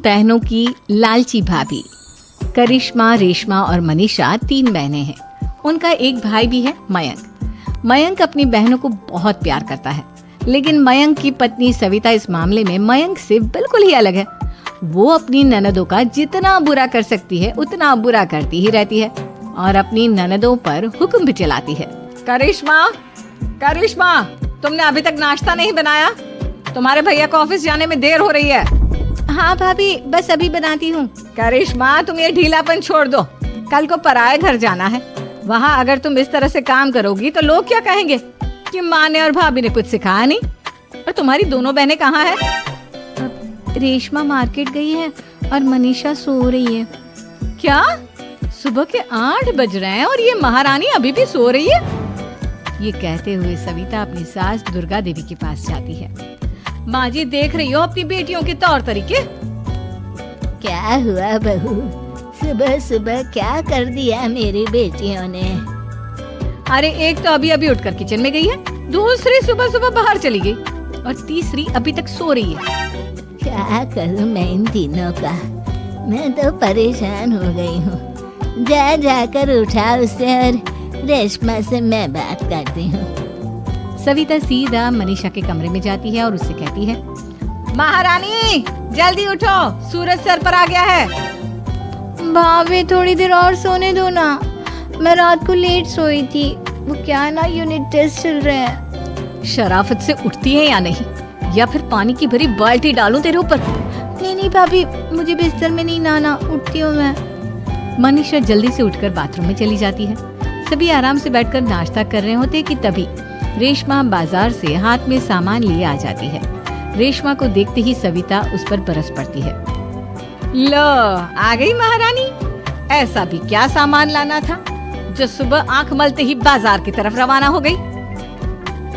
बहनों की लालची भाभी। करिश्मा, रेशमा और मनीषा 3 बहनें हैं। उनका एक भाई भी है, मयंक। मयंक अपनी बहनों को बहुत प्यार करता है, लेकिन मयंक की पत्नी सविता इस मामले में मयंक से बिल्कुल ही अलग है। वो अपनी ननदों का जितना बुरा कर सकती है उतना बुरा करती ही रहती है और अपनी ननदों पर हुक्म भी चलाती है। करिश्मा, करिश्मा, तुमने अभी तक नाश्ता नहीं बनाया? तुम्हारे भैया को ऑफिस जाने में देर हो रही है। हाँ भाभी, बस अभी बनाती हूँ। करिश्मा, तुम ये ढीलापन छोड़ दो। कल को पराये घर जाना है। वहाँ अगर तुम इस तरह से काम करोगी तो लोग क्या कहेंगे कि माँ ने और भाभी ने कुछ सिखाया नहीं। और तुम्हारी दोनों बहनें कहाँ है? रेशमा मार्केट गई है और मनीषा सो रही है। क्या? सुबह के 8 बज रहे हैं और ये महारानी अभी भी सो रही है? ये कहते हुए सविता अपनी सास दुर्गा देवी के पास जाती है। माँ जी, देख रही हो अपनी बेटियों के तौर तरीके? क्या हुआ बहू, सुबह सुबह क्या कर दिया मेरी बेटियों ने? अरे एक तो अभी अभी उठकर किचन में गई है, दूसरी सुबह सुबह बाहर चली गई और तीसरी अभी तक सो रही है। क्या करूं मैं इन तीनों का? मैं तो परेशान हो गई हूँ। जा जाकर उठा उसे और रेशमा से मैं बात करती हूँ। सविता सीधा मनीषा के कमरे में जाती है और उससे कहती है, महारानी जल्दी उठो, सूरज सर पर आ गया है। भाभी थोड़ी देर और सोने दो ना, मैं रात को लेट सोई थी। वो क्या ना यूनिट टेस्ट चल रहे हैं। शराफत से उठती है या नहीं, या फिर पानी की भरी बाल्टी डालूं तेरे ऊपर? नहीं भाभी, मुझे बिस्तर में नहीं नहाना, उठती हूँ मैं। मनीषा जल्दी से उठकर बाथरूम में चली जाती है। सभी आराम से बैठकर नाश्ता कर रहे होते कि तभी रेशमा बाजार से हाथ में सामान लिए आ जाती है। रेशमा को देखते ही सविता उस पर बरस पड़ती है। लो, आ गई महारानी। ऐसा भी क्या सामान लाना था जो सुबह आंख मलते ही बाजार की तरफ रवाना हो गई?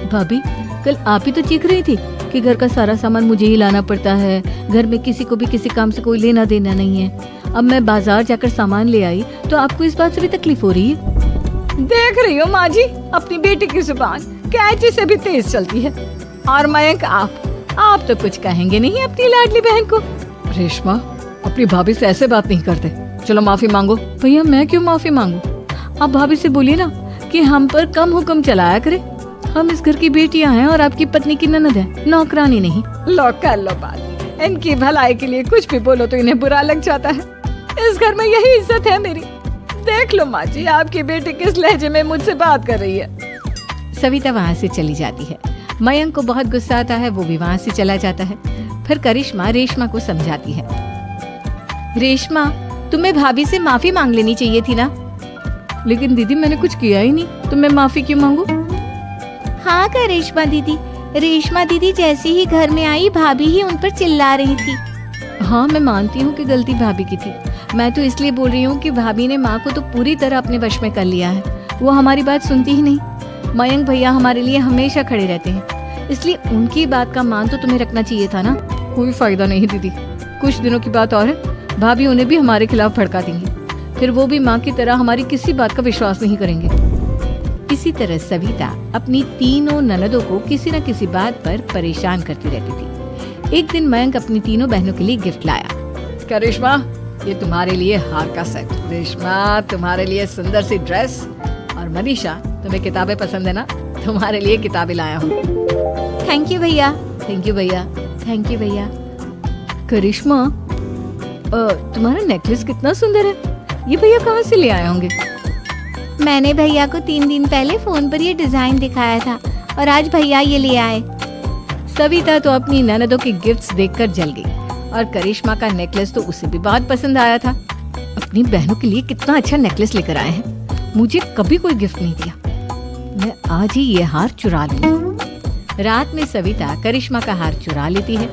भाभी, कल आप ही तो चीख रही थी कि घर का सारा सामान मुझे ही लाना पड़ता है, घर में किसी को भी किसी काम से कोई लेना देना नहीं है। अब मैं बाजार जाकर सामान ले आई तो आपको इस बात से भी तकलीफ हो रही है? देख रही हो माँ जी, अपनी बेटी की जुबान कैंची से भी तेज चलती है। और मयंक, आप तो कुछ कहेंगे नहीं अपनी लाडली बहन को? रेशमा, अपनी भाभी से ऐसे बात नहीं करते। चलो माफी मांगो। भैया, मैं क्यों माफी मांगू? आप भाभी से बोलिए ना कि हम पर कम हुक्म चलाया करे। हम इस घर की बेटियां हैं और आपकी पत्नी की ननद है, नौकरानी नहीं। लो कर लो बात। इनकी भलाई के लिए कुछ भी बोलो तो इन्हें बुरा लग जाता है। इस घर में यही इज्जत है मेरी। देख लो माँ जी, आपकी बेटी किस लहजे में मुझसे बात कर रही है। सविता वहाँ से चली जाती है। मयंक को बहुत गुस्सा आता है, वो भी वहाँ से चला जाता है। फिर करिश्मा रेशमा को समझाती है। रेशमा, तुम्हें भाभी से माफी मांग लेनी चाहिए थी ना। लेकिन दीदी, मैंने कुछ किया ही नहीं, तो मैं माफी क्यों मांगू? हाँ करिश्मा दीदी, रेशमा दीदी जैसे ही घर में आई भाभी ही उन पर चिल्ला रही थी। हाँ, मैं मानती हूँ कि गलती भाभी की थी। मैं तो इसलिए बोल रही हूँ कि भाभी ने माँ को तो पूरी तरह अपने वश में कर लिया है। वो हमारी बात सुनती ही नहीं। मयंक भैया हमारे लिए हमेशा खड़े रहते हैं, इसलिए उनकी बात का मान तो तुम्हें रखना चाहिए था ना। कोई फायदा नहीं दीदी, कुछ दिनों की बात और है, भाभी उन्हें भी हमारे खिलाफ भड़का देंगी। फिर वो भी माँ की तरह हमारी किसी बात का विश्वास नहीं करेंगे। इसी तरह सविता अपनी तीनों ननदों को किसी न किसी बात पर परेशान करती रहती थी। एक दिन मयंक अपनी तीनों बहनों के लिए गिफ्ट लाया। करिश्मा, ये तुम्हारे लिए हार का सेट। रेशमा, तुम्हारे लिए सुंदर सी ड्रेस। और मनीषा, तुम्हें किताबें पसंद है ना, तुम्हारे लिए किताबें लाया हूँ। थैंक यू भैया। थैंक यू भैया। थैंक यू भैया। करिश्मा, तुम्हारा नेकलेस कितना सुंदर है। ये भैया कहाँ से ले आए होंगे? मैंने भैया को 3 दिन पहले फोन पर ये डिजाइन दिखाया था और आज भैया ये ले आए। सविता तो अपनी ननदों के गिफ्ट्स देखकर जल गई और करिश्मा का नेकलेस तो उसे भी बहुत पसंद आया था। अपनी बहनों के लिए कितना अच्छा नेकलेस लेकर आए हैं, मुझे कभी कोई गिफ्ट नहीं दिया। मैं आज ही ये हार चुरा लूंगी। रात में सविता करिश्मा का हार चुरा लेती है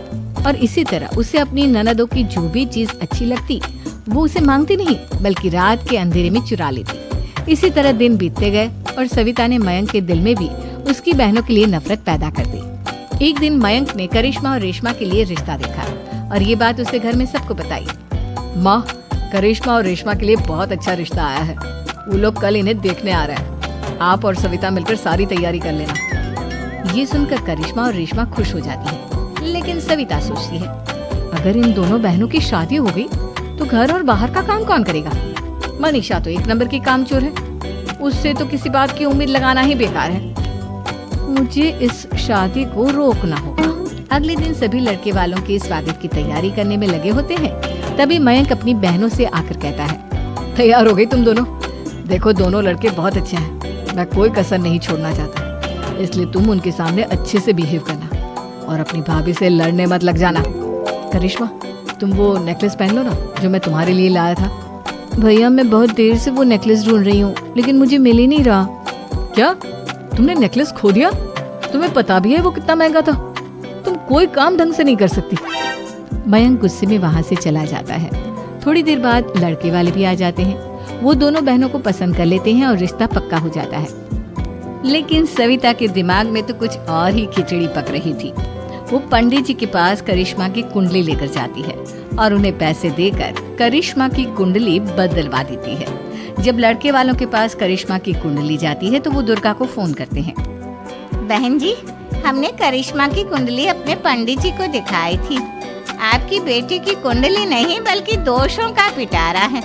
और इसी तरह उसे अपनी ननदों की जो भी चीज अच्छी लगती वो उसे मांगती नहीं, बल्कि रात के अंधेरे में चुरा लेती। इसी तरह दिन बीतते गए और सविता ने मयंक के दिल में भी उसकी बहनों के लिए नफरत पैदा कर दी। एक दिन मयंक ने करिश्मा और रेशमा के लिए रिश्ता देखा और ये बात उसे घर में सबको बताई। माँ, करिश्मा और रेशमा के लिए बहुत अच्छा रिश्ता आया है। वो लोग कल इन्हें देखने आ रहे हैं। आप और सविता मिलकर सारी तैयारी कर लेना। ये सुनकर करिश्मा और रेशमा खुश हो जाती है, लेकिन सविता सोचती है अगर इन दोनों बहनों की शादी हो गई तो घर और बाहर का काम कौन करेगा? मनीषा तो एक नंबर की कामचोर है, उससे तो किसी बात की उम्मीद लगाना ही बेकार है। मुझे इस शादी को रोकना होगा। अगले दिन सभी लड़के वालों के स्वागत की तैयारी करने में लगे होते हैं। तभी मयंक अपनी बहनों से आकर कहता है, तैयार हो गई तुम दोनों? देखो दोनों लड़के बहुत अच्छे हैं, मैं कोई कसर नहीं छोड़ना चाहता, इसलिए तुम उनके सामने अच्छे से बिहेव करना और अपनी भाभी से लड़ने मत लग जाना। करिश्मा, तुम वो नेकलेस पहन लो ना जो मैं तुम्हारे लिए लाया था। भैया मैं बहुत देर से वो नेकलेस ढूंढ रही हूँ, लेकिन मुझे मिल ही नहीं रहा। क्या तुमने नेकलेस खो दिया? तुम्हें पता भी है वो कितना महंगा था? तुम कोई काम ढंग से नहीं कर सकती। मयंक गुस्से में वहां से चला जाता है। थोड़ी देर बाद लड़के वाले भी आ जाते हैं। वो दोनों बहनों को पसंद कर लेते हैं और रिश्ता पक्का हो जाता है। लेकिन सविता के दिमाग में तो कुछ और ही खिचड़ी पक रही थी। वो पंडित जी के पास करिश्मा की कुंडली लेकर जाती है और उन्हें पैसे देकर करिश्मा की कुंडली बदलवा देती है। जब लड़के वालों के पास करिश्मा की कुंडली जाती है तो वो दुर्गा को फोन करते हैं। बहन जी, हमने करिश्मा की कुंडली अपने पंडित जी को दिखाई थी। आपकी बेटी की कुंडली नहीं बल्कि दोषों का पिटारा है।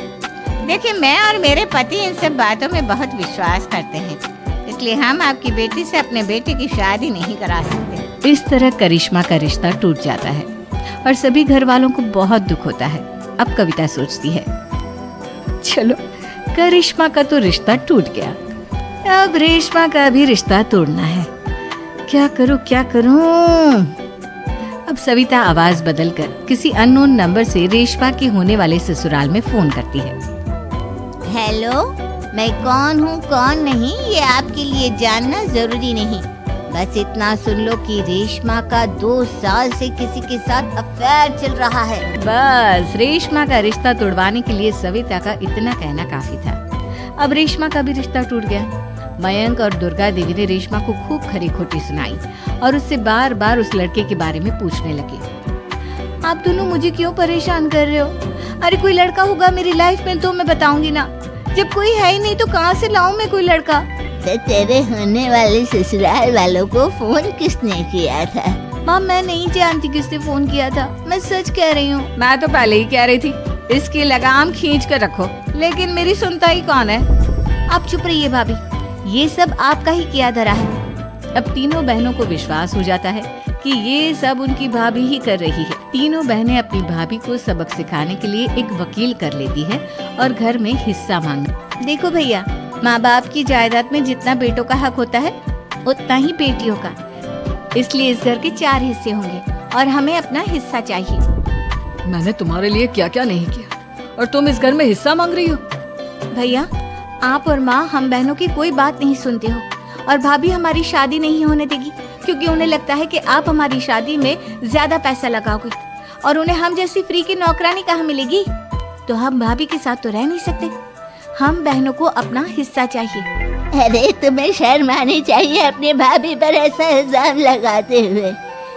देखिए, मैं और मेरे पति इन सब बातों में बहुत विश्वास करते हैं, इसलिए हम आपकी बेटी से अपने बेटे की शादी नहीं करा सकते। इस तरह करिश्मा का रिश्ता टूट जाता है और सभी घर वालों को बहुत दुख होता है। अब कविता सोचती है, चलो करिश्मा का तो रिश्ता टूट गया, अब रेशमा का भी रिश्ता तोड़ना है। क्या करूं क्या करूं? अब सविता आवाज बदलकर किसी अननोन नंबर से रेशमा के होने वाले ससुराल में फोन करती है। हेलो, मैं कौन हूँ कौन नहीं ये आपके लिए जानना जरूरी नहीं। बस इतना सुन लो कि रेशमा का 2 साल से किसी के साथ अफेयर चल रहा है। बस रेशमा का रिश्ता तोड़वाने के लिए सविता का इतना कहना काफी था। अब रेशमा का भी रिश्ता टूट गया। मयंक और दुर्गा देवी ने रेशमा को खूब खरी खोटी सुनाई और उससे बार बार उस लड़के के बारे में पूछने लगे। आप दोनों मुझे क्यों परेशान कर रहे हो? अरे कोई लड़का होगा मेरी लाइफ में तो मैं बताऊंगी ना। जब कोई है ही नहीं तो कहाँ से लाऊं मैं कोई लड़का? तो तेरे होने वाले ससुराल वालों को फोन किसने किया था? माँ, मैं नहीं जानती किसने फोन किया था, मैं सच कह रही हूँ। मैं तो पहले ही कह रही थी इसकी लगाम खींच कर रखो, लेकिन मेरी सुनता ही कौन है। आप चुप रहिए भाभी, ये सब आपका ही किया धरा है। अब तीनों बहनों को विश्वास हो जाता है कि ये सब उनकी भाभी ही कर रही है। तीनों बहनें अपनी भाभी को सबक सिखाने के लिए एक वकील कर लेती है और घर में हिस्सा मांग। देखो भैया, माँ बाप की जायदाद में जितना बेटों का हक होता है उतना ही बेटियों का, इसलिए इस घर के 4 हिस्से होंगे और हमें अपना हिस्सा चाहिए। मैंने तुम्हारे लिए क्या क्या नहीं किया और तुम इस घर में हिस्सा मांग रही हो? भैया, आप और माँ हम बहनों की कोई बात नहीं सुनते हो और भाभी हमारी शादी नहीं होने देगी क्योंकि उन्हें लगता है कि आप हमारी शादी में ज्यादा पैसा लगाओगे और उन्हें हम जैसी फ्री की नौकरानी कहाँ मिलेगी। तो हम भाभी के साथ तो रह नहीं सकते, हम बहनों को अपना हिस्सा चाहिए। अरे तुम्हें शर्म आनी चाहिए अपनी भाभी पर ऐसा इल्जाम लगाते हुए।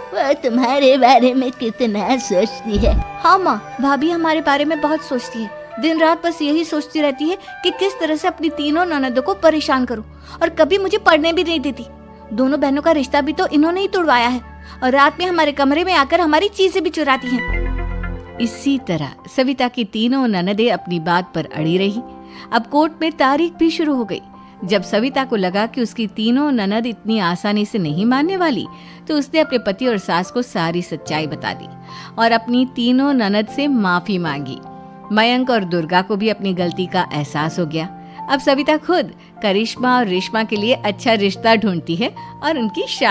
वो तुम्हारे बारे में कितना सोचती है। हाँ माँ, भाभी हमारे बारे में बहुत सोचती है। दिन रात बस यही सोचती रहती है कि किस तरह से अपनी तीनों ननदों को परेशान करूं और कभी मुझे पढ़ने भी नहीं देती। दोनों बहनों का रिश्ता भी तो इन्होंने ही तोड़वाया है और रात में हमारे कमरे में आकर हमारी चीजें भी चुराती हैं। इसी तरह सविता की तीनों ननदें अपनी बात पर अड़ी रही। अब कोर्ट में तारीख भी शुरू हो गई। जब सविता को लगा कि उसकी तीनों ननद इतनी आसानी से नहीं मानने वाली, तो उसने अपने पति और सास को सारी सच्चाई बता दी और अपनी तीनों ननद से माफी मांगी। मयंक और दुर्गा को भी अपनी गलती का एहसास हो गया। अब सविता खुद करिश्मा और रेशमा के लिए अच्छा रिश्ता ढूंढती है और उनकी शादी